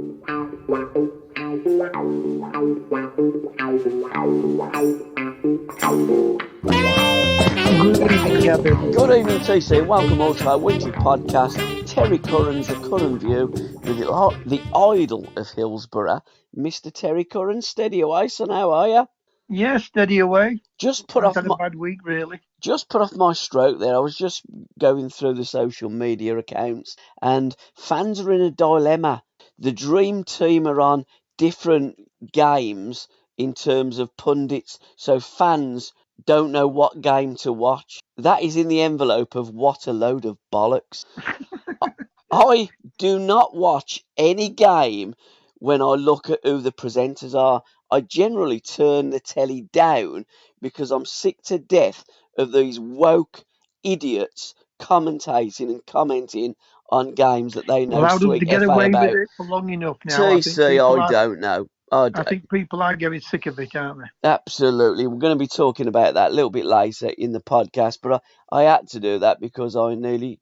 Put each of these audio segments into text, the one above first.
Good evening, Gavin. Good evening, TC, and welcome all to our weekly podcast, Terry Curran's The Curran View, with the idol of Hillsborough, Mr. Terry Curran. Steady away, son, how are you? Yeah, steady away. Just put I've off had my a bad week, really. stroke there. I was just going through the social media accounts, and fans are in a dilemma. The dream team are on different games in terms of pundits, so fans don't know what game to watch. That is in the envelope of what a load of bollocks. I do not watch any game when I look at who the presenters are. I generally turn the telly down because I'm sick to death of these woke idiots commentating and commenting on games that they know Allowed them to sweet get FA away with about. it for long enough now. TC, I don't know. I think people are getting sick of it, aren't they? Absolutely. We're going to be talking about that a little bit later in the podcast, but I had to do that because I nearly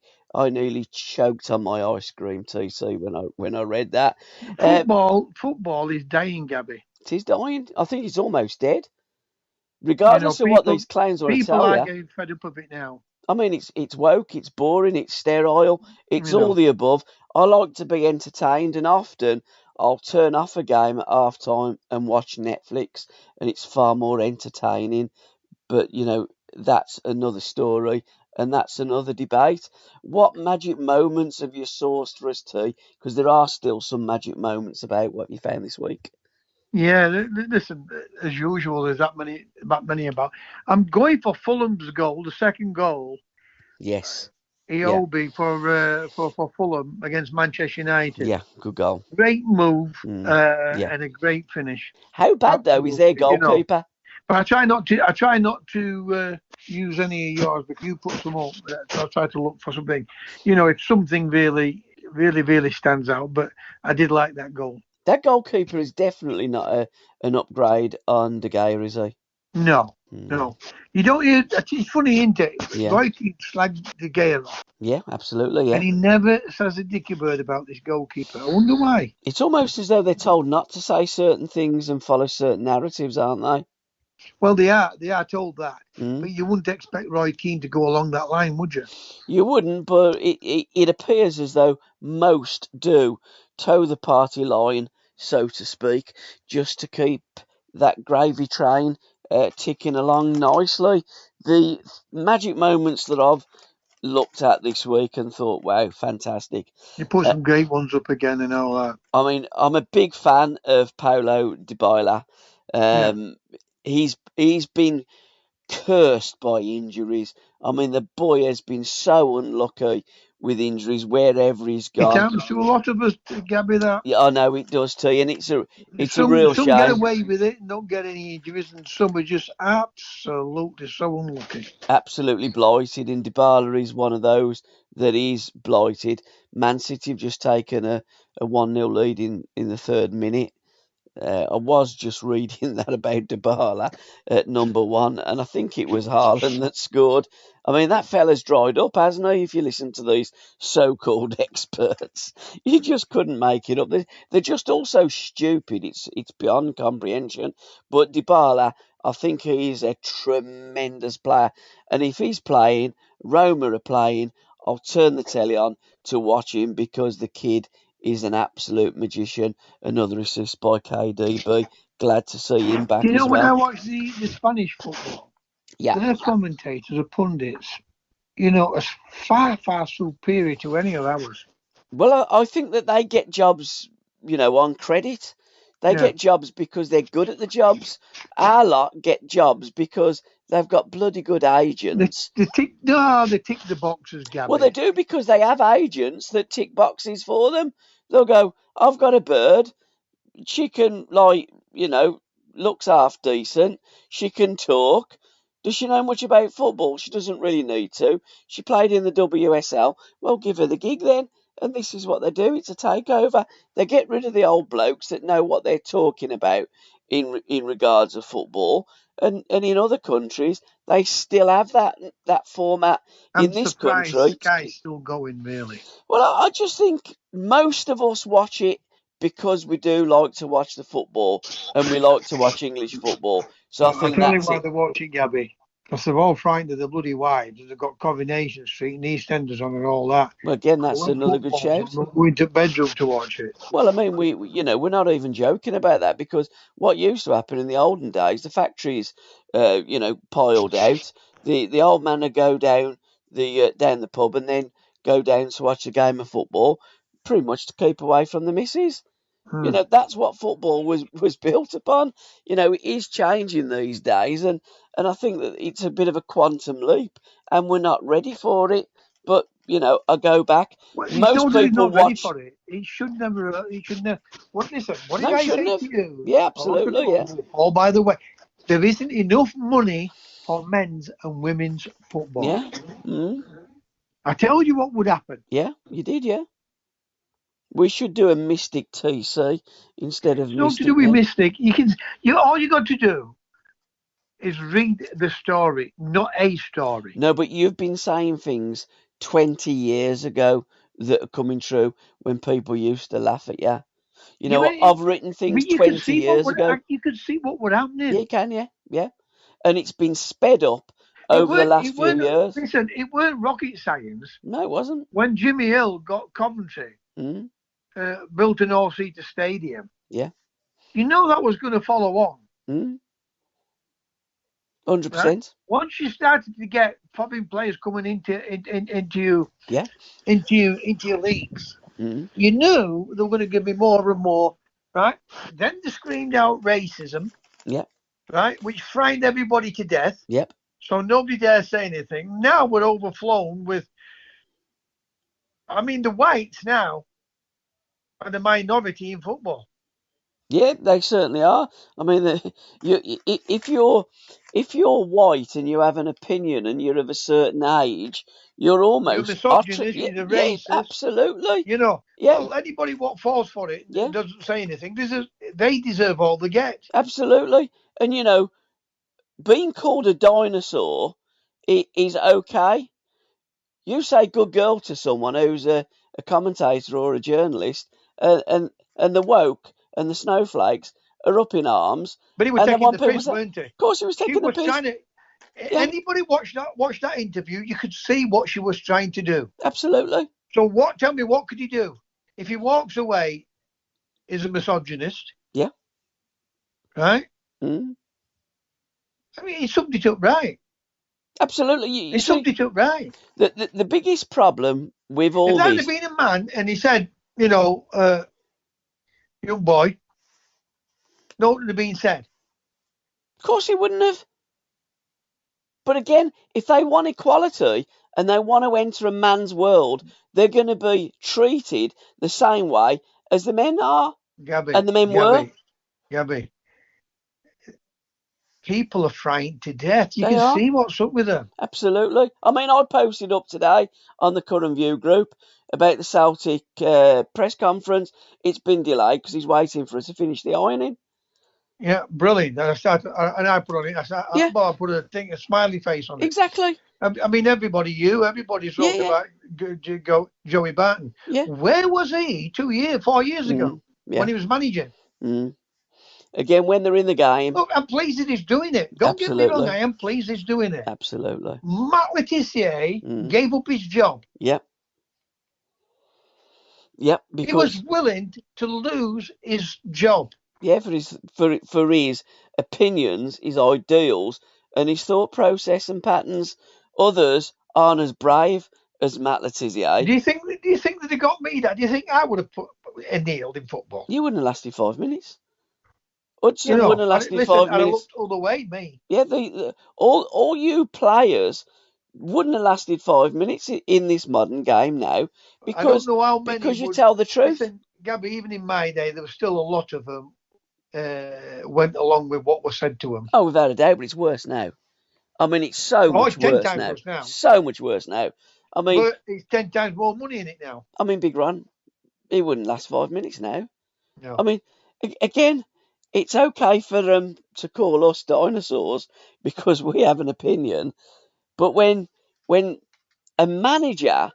choked on my ice cream, TC, when I read that. Football is dying, Gabby. It is dying. I think it's almost dead. You know, Regardless of what these clowns want to people tell are you. getting fed up of it now. I mean, it's woke, it's boring, it's sterile, it's all the above. I like to be entertained, and often I'll turn off a game at half time and watch Netflix, and it's far more entertaining. But, that's another story, and that's another debate. What magic moments have you sourced for us, T? Because there are still some magic moments about what you found this week. Yeah, listen, as usual, there's that many about. I'm going for Fulham's goal, the second goal. Yes. EOB for Fulham against Manchester United. Yeah, good goal. Great move and a great finish. How bad though is their goalkeeper? But I try not to use any of yours, but you put some up. So I try to look for something. If something really, really, really stands out. But I did like that goal. That goalkeeper is definitely not an upgrade on De Gea, is he? No. You don't hear. It's funny, isn't it? Yeah. Roy Keane slagged De Gea off. Yeah, absolutely, yeah. And he never says a dicky bird about this goalkeeper. I wonder why. It's almost as though they're told not to say certain things and follow certain narratives, aren't they? Well, they are told that. But you wouldn't expect Roy Keane to go along that line, would you? You wouldn't, but it appears as though most do toe the party line, so to speak, just to keep that gravy train ticking along nicely. The magic moments that I've looked at this week and thought, wow, fantastic. You put some great ones up again and all that. I mean, I'm a big fan of Paulo Dybala. He's been cursed by injuries. I mean, the boy has been so unlucky with injuries wherever he's gone. It happens to a lot of us, Gabby, that. Yeah, I know it does too, and it's a real shame. Some get away with it and don't get any injuries, and some are just absolutely so unlucky. Absolutely blighted, and Dybala is one of those that is blighted. Man City have just taken a 1-0 lead in the third minute. I was just reading that about Dybala at number one, and I think it was Haaland that scored. I mean, that fella's dried up, hasn't he? If you listen to these so-called experts, you just couldn't make it up. They're just all so stupid. It's beyond comprehension. But Dybala, I think he is a tremendous player, and if he's playing, Roma are playing, I'll turn the telly on to watch him because the kid is an absolute magician. Another assist by KDB. Glad to see him back as well. When I watch the Spanish football, their commentators are pundits, are far, far superior to any of ours. Well, I think that they get jobs, on credit. They get jobs because they're good at the jobs. Our lot get jobs because they've got bloody good agents. They tick the boxes, Gabby. Well, they do because they have agents that tick boxes for them. They'll go, I've got a bird. She can, looks half decent. She can talk. Does she know much about football? She doesn't really need to. She played in the WSL. Well, give her the gig then. And this is what they do. It's a takeover. They get rid of the old blokes that know what they're talking about in regards of football. And in other countries, they still have that format. In this country, Sky's still going, really. Well, I just think most of us watch it because we do like to watch the football and we like to watch English football. So I I'll think tell you that's why it. they're watching, Gabby. Because they're all frightened of the bloody wives. They've got Coronation Street and EastEnders on and all that. Well, again, But that's when another good football's shout. on, they'll go into bedroom to watch it. Well, I mean, we're not even joking about that, because what used to happen in the olden days, the factories, piled out. The old man would go down the pub and then go down to watch a game of football, pretty much to keep away from the missus. Hmm. That's what football was built upon. It is changing these days, and I think that it's a bit of a quantum leap, and we're not ready for it. But I go back. Well, he's Most totally people not ready watch. for it. He should never. He should never. What listen? What did No, I shouldn't say to have. you Yeah, a lot absolutely. ago? Yeah, Oh, by the way, there isn't enough money for men's and women's football. yeah, mm, I tell you what would happen. yeah. You did, yeah. We should do a Mystic TC instead of It's not to do Mystic with Men. mistake. All you got to do is read the story, not a story. No, but you've been saying things 20 years ago that are coming true when people used to laugh at you. Yeah, I've written things but you can 20 see what years would ago. you can see what would happen. Yeah, you can, yeah, yeah. And it's been sped up It over the weren't. last It few weren't. years. Listen, it weren't rocket science No, it wasn't. when Jimmy Hill got Coventry, Mm, built an all-seater stadium. yeah. You know that was going to follow on, Mm, right? 100%. Once you started to get foreign players coming into Yeah. your leagues, Mm, you knew they were going to give me more and more, right? Then they screamed out racism, yeah. right, which frightened everybody to death. Yep. So nobody dares say anything. Now we're overflown with. I mean, the whites now are the minority in football. Yeah, they certainly are. I mean, if you're white and you have an opinion and you're of a certain age, you're You're a almost misogynist. yeah, You're a yeah, racist. absolutely. You know, Yeah, well, anybody what falls for it yeah, doesn't say anything. They deserve all they get. absolutely. And being called a dinosaur is okay. You say good girl to someone who's a commentator or a journalist, and the woke and the snowflakes are up in arms, But he was and then taking one the people piss, say, weren't he? of course he was She taking the was piss. trying to. Yeah, Anybody watch that interview, you could see what she was trying to do. absolutely. So what? Tell me, what could he do if he walks away? Is a misogynist, Yeah. right? Mm. I mean, he summed it up right. Absolutely. You He see, summed it up right. the biggest problem with If all that had this, been a man and he said, young boy, no would have been said. of course he wouldn't have. But again, if they want equality and they want to enter a man's world, they're going to be treated the same way as the men are, and the men were. Gabby, people are frightened to death. You They can are. see what's up with them. Absolutely. I mean, I posted up today on the Curran View group about the Celtic press conference. It's been delayed because he's waiting for us to finish the ironing. Yeah, brilliant. And I put on it. Yeah. I put a smiley face on it. Exactly. I mean, everybody's Yeah, talking yeah. about Joey Barton. Yeah. Where was he 4 years ago Yeah. when he was managing? Again, when they're in the game. Look, I'm pleased that he's doing it. Don't get me wrong, I am pleased he's doing it. Absolutely. Matt Letizia gave up his job. Yep. Yep. Because he was willing to lose his job. Yeah, for his opinions, his ideals, and his thought process and patterns. Others aren't as brave as Matt Letizia. Do you think that they got me that? Do you think I would have kneeled in football? You wouldn't have lasted 5 minutes. Hudson wouldn't have lasted 5 minutes. I looked all the way, me. Yeah, all you players wouldn't have lasted 5 minutes in this modern game now because, I don't know how many because you tell the truth. Listen, Gabby, even in my day, there was still a lot of them went along with what was said to them. Oh, without a doubt, but it's worse now. I mean, it's so much worse now. So much worse now. I mean, but it's 10 times more money in it now. I mean, Big Ron, he wouldn't last 5 minutes now. No. I mean, again, it's okay for them to call us dinosaurs because we have an opinion, but when a manager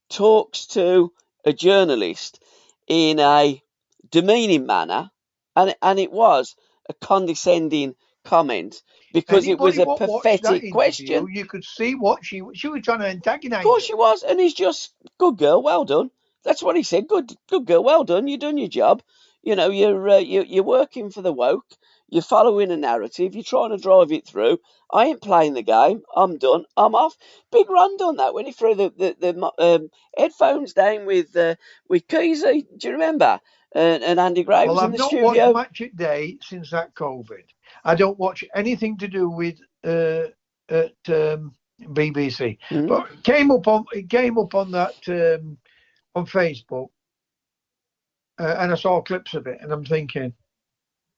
talks to a journalist in a demeaning manner, and it was a condescending comment because it was Anybody a what watched that pathetic interview, question. you could see what she was trying to Of antagonize course him. she was, and he's just good girl, well done. That's what he said. Good girl, well done. You've done your job. You know, you're working for the woke. You're following a narrative. You're trying to drive it through. I ain't playing the game. I'm done. I'm off. Big Ron done that when he threw the headphones down with Keezy. Do you remember? And Andy Gray Well, was in I've the not watched studio. Match at Day since that COVID. I don't watch anything to do with at BBC. Mm, But it came up on that on Facebook, and I saw clips of it, and I'm thinking,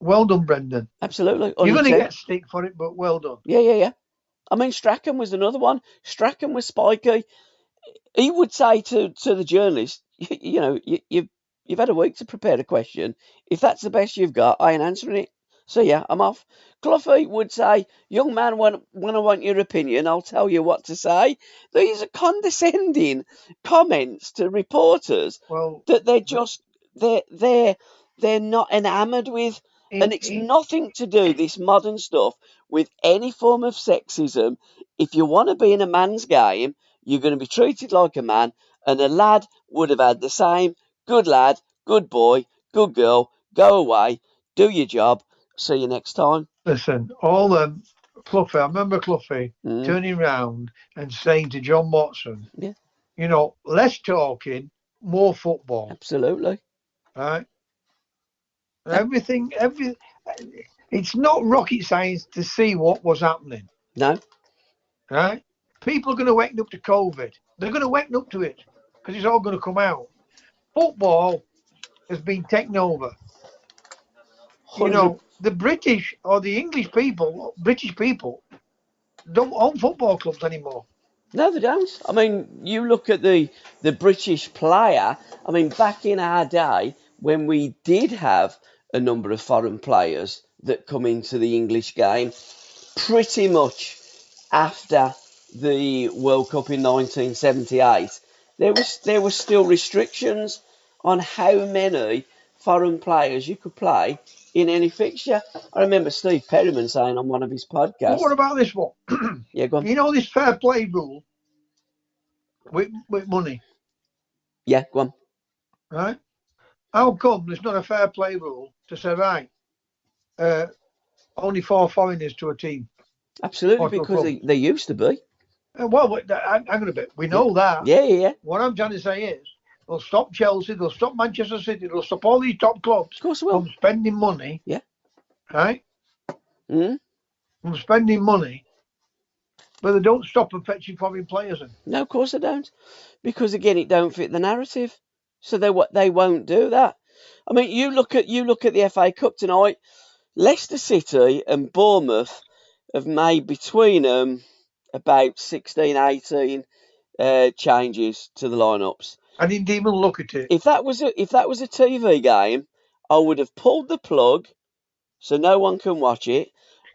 well done, Brendan. absolutely. You're Only going to two. get stick for it, but well done. Yeah. I mean, Strachan was another one. Strachan was spiky. He would say to the journalist, you've had a week to prepare a question. If that's the best you've got, I ain't answering it. So yeah, I'm off. Cloughy would say, young man, when I want your opinion, I'll tell you what to say. These are condescending comments to reporters Well, that they're not enamoured with. And it's in nothing to do, this modern stuff, with any form of sexism. If you want to be in a man's game, you're going to be treated like a man, and a lad would have had the same. Good lad, good boy, good girl, go away, do your job, see you next time. listen, all Cloughy. I remember Cloughy Mm, turning round and saying to John Watson, yeah, less talking, more football, absolutely. right? Ab- Every it's not rocket science to see what was happening, no, right? People are going to wake up to COVID. They're going to wake up to it because it's all going to come out. Football has been taken over. 100. The British or the British people don't own football clubs anymore. No, they don't. I mean, you look at the British player. I mean, back in our day, when we did have a number of foreign players that come into the English game, pretty much after the World Cup in 1978, there was still restrictions on how many foreign players you could play in any fixture. I remember Steve Perryman saying on one of his But what podcasts, about this one? "Yeah, go on, This fair play rule with money, yeah, go on." right? How come there's not a fair play rule to say, right, uh, only 4 foreigners to a team Absolutely, or to a because club? they used to be. Hang on a bit. We Yeah, know that. yeah. What I'm trying to say is they'll stop Chelsea, they'll stop Manchester City, they'll stop all these top clubs Of course they will. from spending money, Yeah. right? Mm. From spending money, but they don't stop them fetching foreign players in. No, of course they don't, because again, it don't fit the narrative. So they won't do that. I mean, you look at the FA Cup tonight. Leicester City and Bournemouth have made between them about 16, 18 changes to the lineups. I didn't even look at it. If that was a TV game, I would have pulled the plug so no one can watch it.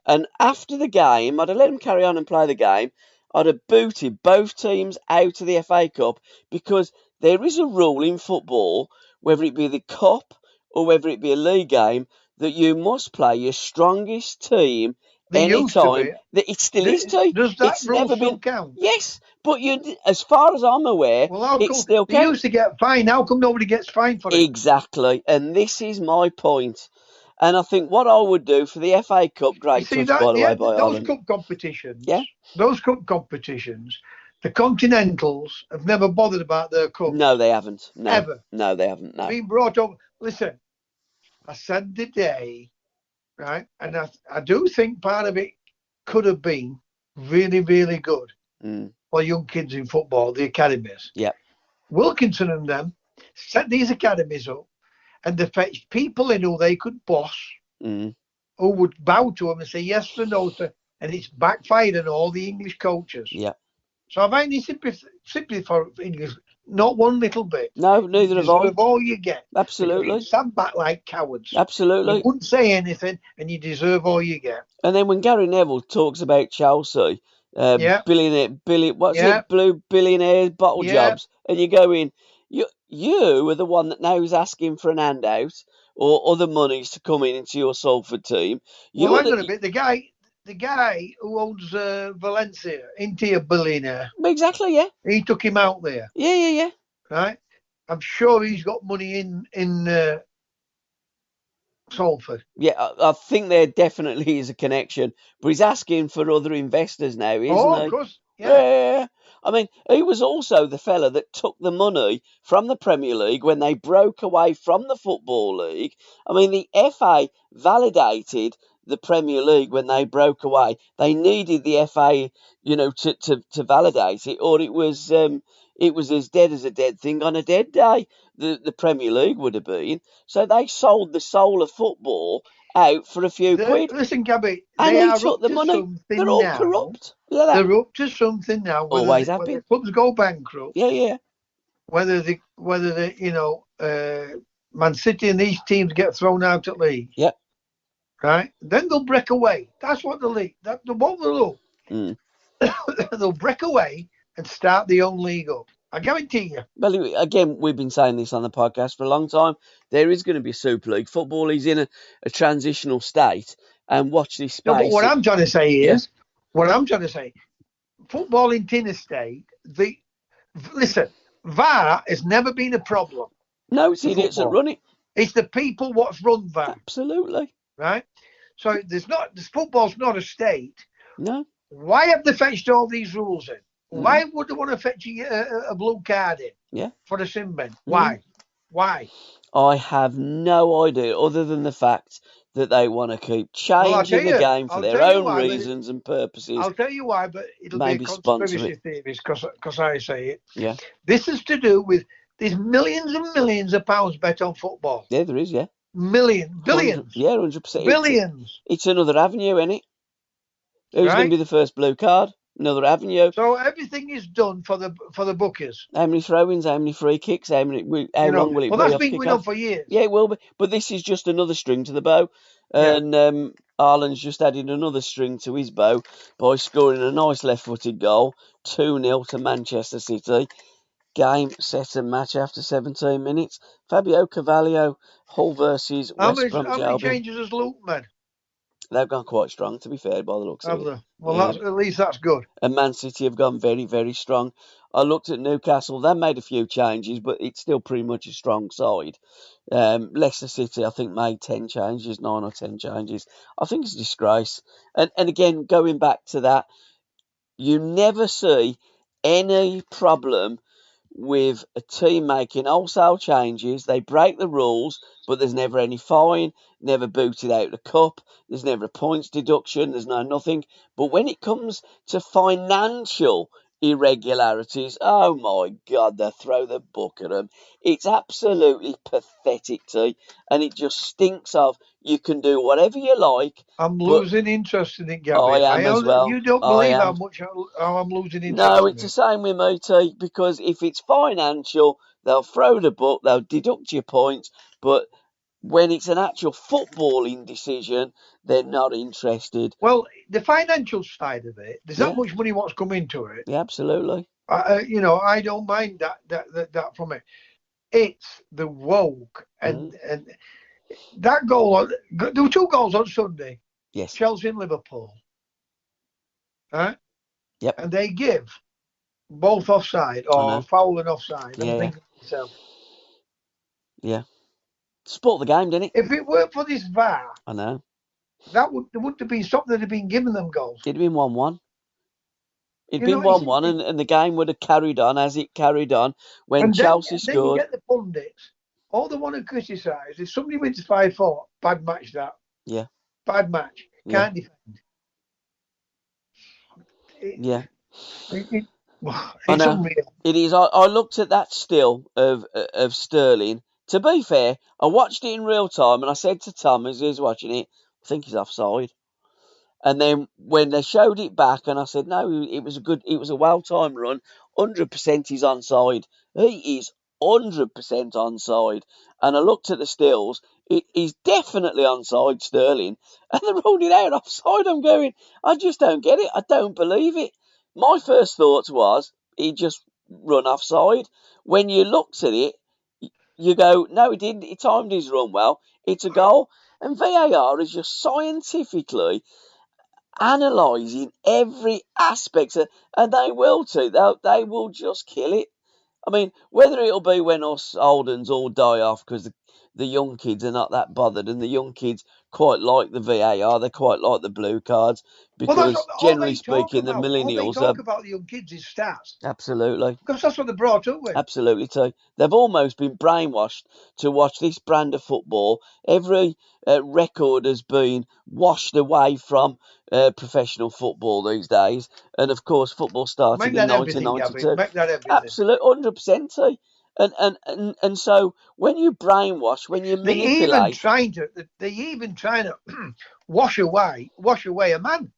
And after the game, I'd have let them carry on and play the game. I'd have booted both teams out of the FA Cup because there is a rule in football, whether it be the Cup or whether it be a league game, that you must play your strongest team They any used to time. be. That it still is too. Does that It's rule never still been. count? Yes, but as far as I'm aware, Well, how it come still they used counts. to get fined? How come nobody gets fined for it? Exactly, and this is my point. And I think what I would do for the FA Cup, You great see touch by that the way by those Holland. cup Yeah, competitions, the Continentals have never bothered about their no, cups they haven't. No, ever. no, they haven't. They've No. been brought up. Listen, I said today, right, and I do think part of it could have been really, really good Mm, for young kids in football, the academies. yeah. Wilkinson and them set these academies up, and they fetched people in who they could boss, Mm, who would bow to them and say yes or no to, and it's backfired on all the English coaches. yeah. So I've any sympathy for English, not one little bit. No, You neither have I. deserve all you get because you Absolutely, stand back like cowards. You absolutely. wouldn't say anything, and you deserve all you get. And then when Gary Neville talks about Chelsea, Yeah, what's yeah, it, blue billionaires, bottle yeah. jobs, and you go in, you are the one that now is asking for an handout or other monies to come into your Salford team. Well, hang on a bit. The guy who owns Valencia, isn't he a billionaire? Exactly, yeah. He took him out there. Yeah. Right? I'm sure he's got money in Salford. Yeah, I think there definitely is a connection, but he's asking for other investors now, isn't he? Of course, yeah. I mean, he was also the fella that took the money from the Premier League when they broke away from the Football League. I mean, the FA validated the Premier League when they broke away. They needed the FA, to validate it, or it was as dead as a dead thing on a dead day. The Premier League would have been. So they sold the soul of football out for a few quid. Listen, Gabby, And they he are took up the to money. something They're all now. corrupt. They're up to something now. Always have been. Whether clubs go bankrupt. Yeah. Whether Man City and these teams get thrown out of league. Yep. Right? Then they'll break away. That's what the league. What they'll do. They'll break away and start their own league up. I guarantee you. Well, again, we've been saying this on the podcast for a long time. There is going to be a Super League. Football is in a transitional state. And watch this space. No, but what I'm trying to say is, football in Tinner State, listen, VAR has never been a problem. No, it's idiots that run it. It's the people what's run VAR. Absolutely. Right? So this football's not a state. No. Why have they fetched all these rules in? Why would they want to fetch a blue card in? Yeah. For the sin bin? Why? Why? I have no idea, other than the fact that they want to keep changing the game for their own reasons and purposes. I'll tell you why, but it'll be a conspiracy theory because I say it. Yeah. This is to do with there's millions and millions of pounds bet on football. Yeah, there is, yeah. Billions. 100%. Billions. It's another avenue, isn't it? Who's going to be the first blue card? Another avenue. So everything is done for the bookies. How many throw-ins? How many free kicks? How long will it be? Well, that's been going on for years. Yeah, it will be. But this is just another string to the bow. And Ireland's just added another string to his bow by scoring a nice left-footed goal, 2-0 to Manchester City. Game, set and match after 17 minutes. Fabio Carvalho, Hull versus West Bromwich Albion. How many changes has Luke made? They've gone quite strong, to be fair, by the looks of it. Well, at least that's good. And Man City have gone very, very strong. I looked at Newcastle. They made a few changes, but it's still pretty much a strong side. Leicester City, I think, made 9 or 10 changes. I think it's a disgrace. And again, going back to that, you never see any problem with a team making wholesale changes. They break the rules, but there's never any fine, never booted out the cup, there's never a points deduction, there's nothing. But when it comes to financial irregularities, oh my God, they throw the book at them. It's absolutely pathetic, and it just stinks of you can do whatever you like. I'm losing interest in it, Gabby. I am as well. You don't believe how much I'm losing interest No, it's the same with me, T, because if it's financial, they'll throw the book, they'll deduct your points, but when it's an actual footballing decision, they're not interested. Well, the financial side of it, there's that much money what's come into it. Yeah, absolutely. I don't mind that from it. It's the woke and that goal. There were 2 goals on Sunday. Yes. Chelsea and Liverpool. Right? Yep. And they give both offside or foul and offside. Yeah. I'm thinking to myself. Yeah. Sport the game, didn't it? If it weren't for this VAR, I know. There wouldn't have been something that had been giving them goals. It'd have been 1-1. It'd been 1-1, and the game would have carried on as it carried on when Chelsea scored. Then you get the pundits. All they want to criticise is somebody wins 5-4. Bad match, that. Yeah. Bad match. Can't defend. It's unreal. It is. I looked at that still of Sterling. To be fair, I watched it in real time, and I said to Tom as he was watching it, I think he's offside. And then when they showed it back, and I said, no, it was a well-timed run. 100% he's onside. He is 100% onside. And I looked at the stills. He's definitely onside, Sterling. And they ruled it out offside. I'm going, I just don't get it. I don't believe it. My first thought was he just run offside. When you looked at it, you go, no, he didn't. He timed his run well. It's a goal. And VAR is just scientifically analysing every aspect, and they will too. They will just kill it. I mean, whether it'll be when us old uns all die off because the young kids are not that bothered, and the young kids quite like the VAR, they quite like the blue cards, Well, that's because all generally they talk speaking, the about. All they millennials are talk about the young kids is stats. absolutely. Because that's what they're brought up with. Absolutely too. They've almost been brainwashed to watch this brand of football. Every record has been washed away from professional football these days, and of course, football started Make in that everything, Gavin. 1992. Make that everything. Absolute 100%. And so when you brainwash, when you They even manipulate, trying to. They even trying to wash away a man.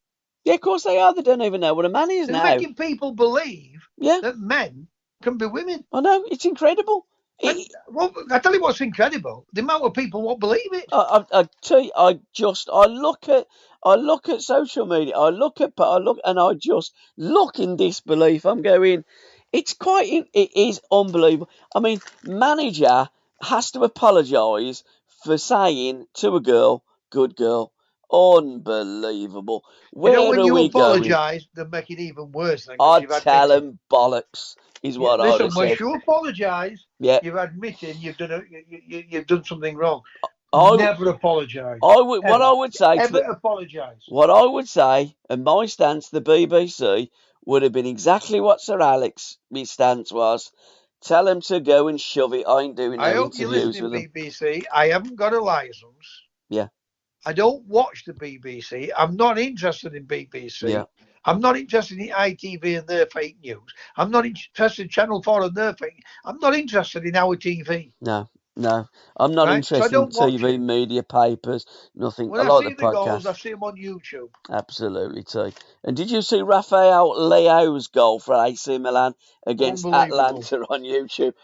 yeah, of course they are. They don't even know what a man is They're now. making people believe Yeah, that men can be women. I know, it's incredible. And well, I tell you what's incredible: the amount of people won't believe it. I tell you, I look at social media, and I just look in disbelief. I'm going, it is unbelievable. I mean, manager has to apologise for saying to a girl, good girl. Unbelievable. You know, Where when are you we going? apologise, they make it even worse then because I'd you've tell admitted. him bollocks, is Yeah, what I'd have listen, said. once you apologise, Yeah. you've admitted you've done something wrong. I, Never apologise. what I Ever. would say to Ever the, apologise. What I would say, and my stance to the BBC, would have been exactly what Sir Alex's stance was. Tell them to go and shove it. I ain't doing I no hope you're interviews listening, with them. BBC. I haven't got a licence. Yeah, I don't watch the BBC. I'm not interested in yeah. BBC. I'm not interested in ITV and their fake news. I'm not interested in Channel 4 and their fake. I'm not interested in our TV, No, no. I'm not right? So I interested in don't watch TV, it. media, papers, nothing. When I I like the see the goals, I podcast. see them on YouTube. Absolutely, too. And did you see Rafael Leao's goal for AC Milan against Unbelievable. Atlanta on YouTube?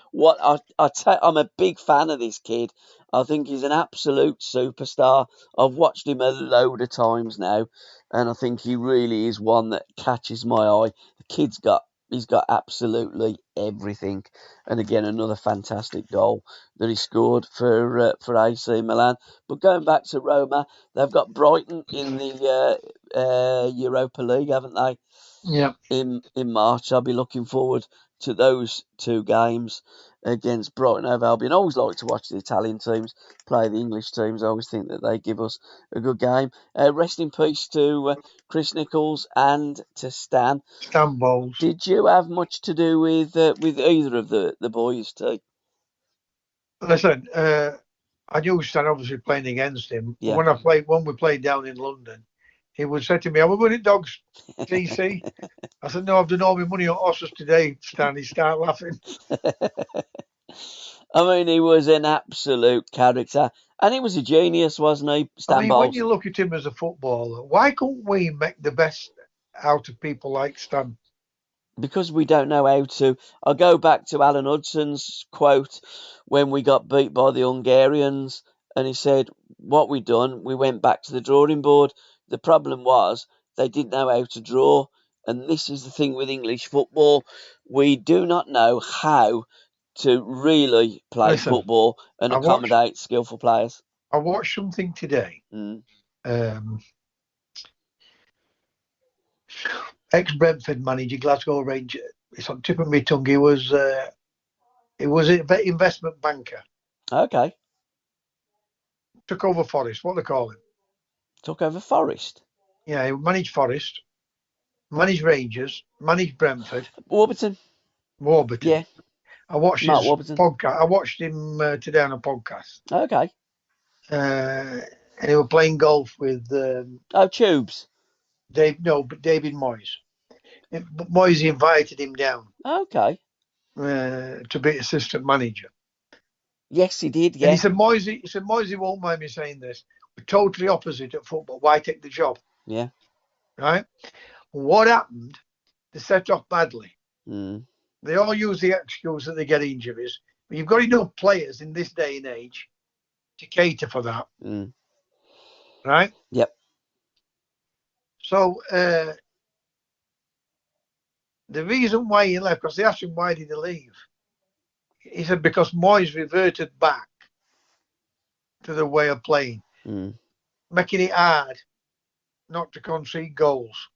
I'm a big fan of this kid. I think he's an absolute superstar. I've watched him a load of times now, and I think he really is one that catches my eye. The he's got absolutely everything. And again, another fantastic goal that he scored for AC Milan. But going back to Roma, they've got Brighton in the Europa League, haven't they? Yeah. In March. I'll be looking forward to those two games against Brighton over Albion. I always like to watch the Italian teams play the English teams. I always think that they give us a good game. Rest in peace to Chris Nichols and to Stan. Stan Bowles. Did you have much to do with either of the boys too? Listen, I knew Stan obviously playing against him. But Yeah. when we played down in London, he would say to me, "Are we winning dogs, TC?" I said, "No, I've done all my money on horses today, Stan." He started laughing. I mean, he was an absolute character, and he was a genius, wasn't he, I Stan mean, when Bowles? you look at him as a footballer, why couldn't we make the best out of people like Stan? Because we don't know how to. I'll go back to Alan Hudson's quote when we got beat by the Hungarians, and he said, "What we done, we went back to the drawing board. The problem was they didn't know how to draw, and this is the thing with English football: we do not know how to really play Listen, football and I watched accommodate skillful players." I watched something today. Mm. Um, Ex-Brentford manager, Glasgow Rangers. It's on tip of my tongue. He was an investment banker. Okay, Took over Forest. What they call him? took over Forest. Yeah, he managed Forest, managed Rangers, managed Brentford, Warburton. Warburton. Yeah, I watched Mark his Warburton. podcast. I watched him today on a podcast. Okay. And he was playing golf with Oh, Tubes. David Moyes. Moyes invited him down Okay. to be assistant manager. Yes, he did. And he Yeah. said, Moisey won't mind me saying this. We're totally opposite at football. Why take the job? Yeah. Right? What happened? They set off badly. Mm. They all use the excuse that they get injuries. But you've got enough players in this day and age to cater for that. Mm. Right? Yep. So the reason why he left, because they asked him why did he leave. he said because Moyes reverted back to the way of playing, making it hard not to concede goals.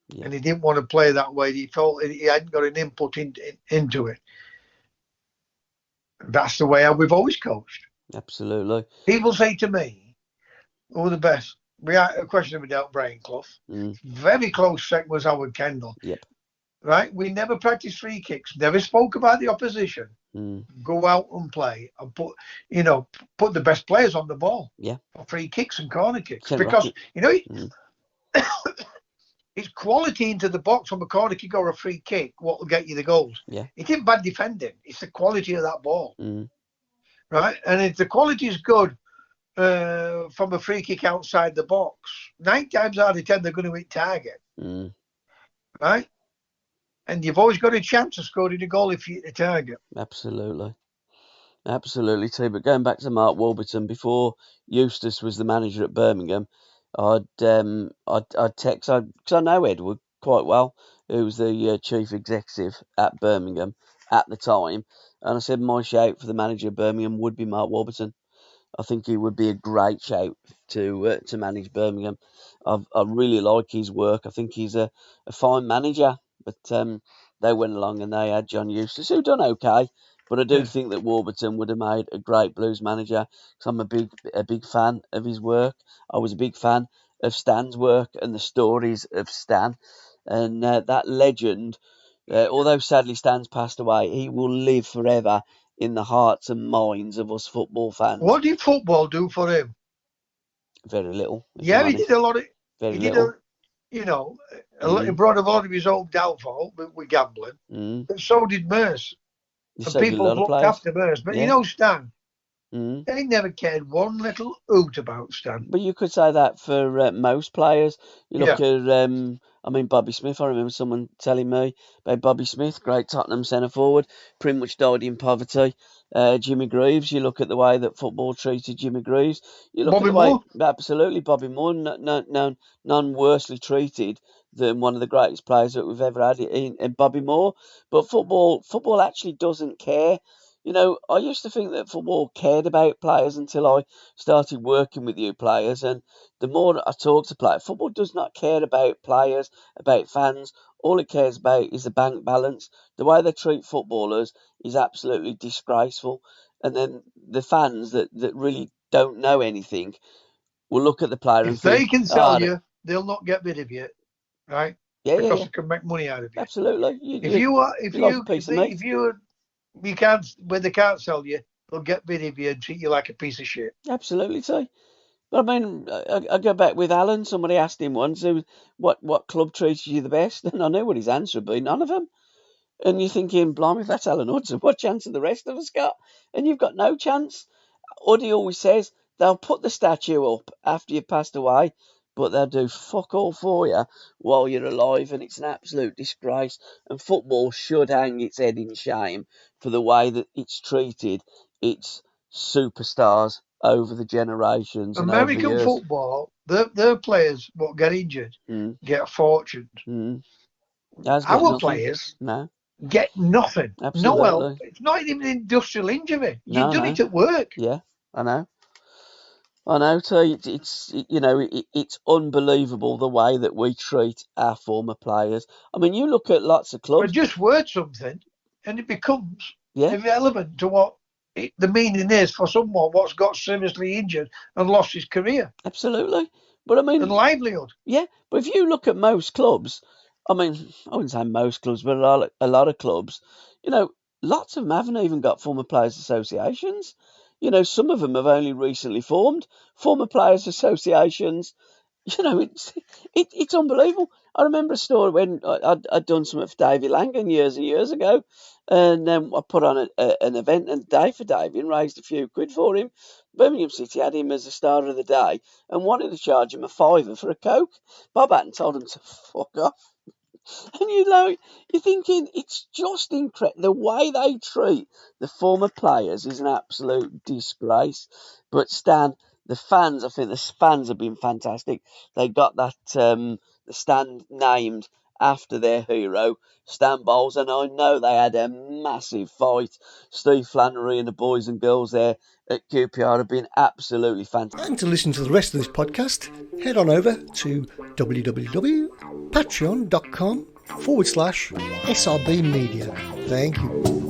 Yeah. And he didn't want to play that way. He felt he hadn't got an input into it. That's the way we've always coached. Absolutely. People say to me, "Who the best?" We had a question about Brian Clough. Very close second was Howard Kendall. Yep. Right? We never practiced free kicks. Never spoke about the opposition. Go out and play and put the best players on the ball. Yeah. For free kicks and corner kicks. Ken Because Rocket. it's quality into the box from a corner kick or a free kick what will get you the goals. Yeah. It isn't bad defending. It's the quality of that ball. Right? And if the quality is good from a free kick outside the box, 9 times out of 10 they're going to hit target. Right? And you've always got a chance of scoring a goal if you hit the target. Absolutely. Absolutely too. But going back to Mark Warburton, before Eustace was the manager at Birmingham, I'd text, because I know Edward quite well, who was the chief executive at Birmingham at the time, and I said my shout for the manager of Birmingham would be Mark Warburton. I think he would be a great shout to manage Birmingham. I really like his work. I think he's a fine manager. But they went along and they had John Eustace, who done okay. But I do think that Warburton would have made a great Blues manager, because I'm a big fan of his work. I was a big fan of Stan's work and the stories of Stan. And that legend, although sadly Stan's passed away, he will live forever in the hearts and minds of us football fans. What did football do for him? Very little. Yeah, he did a lot of. Very little. He brought a lot of his own downfall with gambling. But so did Merce. And people looked after Merce. But Stan, they never cared one little hoot about Stan. But you could say that for most players. You look at, Bobby Smith. I remember someone telling me about Bobby Smith, great Tottenham centre forward, pretty much died in poverty. Jimmy Greaves, you look at the way that football treated Jimmy Greaves. You look Bobby at the way, Moore? absolutely, Bobby Moore, none worsely treated than one of the greatest players that we've ever had in Bobby Moore. But football actually doesn't care. I used to think that football cared about players until I started working with you players, and the more I talk to players, football does not care about players, about fans. All it cares about is the bank balance. The way they treat footballers is absolutely disgraceful. And then the fans that really don't know anything will look at the player and If they think, can sell you, they'll not get rid of you, right? Yeah, because yeah. they can make money out of you. Absolutely. You can't, when they can't sell you, they'll get rid of you and treat you like a piece of shit. Absolutely, so. But I go back with Alan. Somebody asked him once, what club treated you the best? And I knew what his answer would be. None of them. And you're thinking, blimey, if that's Alan Hudson, what chance have the rest of us got? And you've got no chance. Huddy always says they'll put the statue up after you've passed away, but they'll do fuck all for you while you're alive, and it's an absolute disgrace. And football should hang its head in shame for the way that it's treated its superstars over the generations and over the American years. football, their players what get injured get a fortune. Our players get nothing. Absolutely. No help. It's not even an industrial injury. You've done it at work. Yeah, I know. So it's unbelievable the way that we treat our former players. I mean, you look at lots of clubs. But just word something, and it becomes irrelevant to what the meaning is for someone what's got seriously injured and lost his career. Absolutely, but I mean, and livelihood. Yeah, but if you look at most clubs, I mean, I wouldn't say most clubs, but a lot of clubs, lots of them haven't even got former players' associations. Some of them have only recently formed former players' associations. It's unbelievable. I remember a story when I'd done something for Davy Langan years and years ago, and then I put on an event and day for Davy and raised a few quid for him. Birmingham City had him as a star of the day and wanted to charge him a £5 for a Coke. Bob Hatton told him to fuck off. And you're thinking it's just incredible. The way they treat the former players is an absolute disgrace. But Stan, the fans, I think the fans have been fantastic. They got that the stand named after their hero, Stan Bowles, and I know they had a massive fight. Steve Flannery and the boys and girls there at QPR have been absolutely fantastic. And to listen to the rest of this podcast, head on over to www.patreon.com/SRBmedia. Thank you.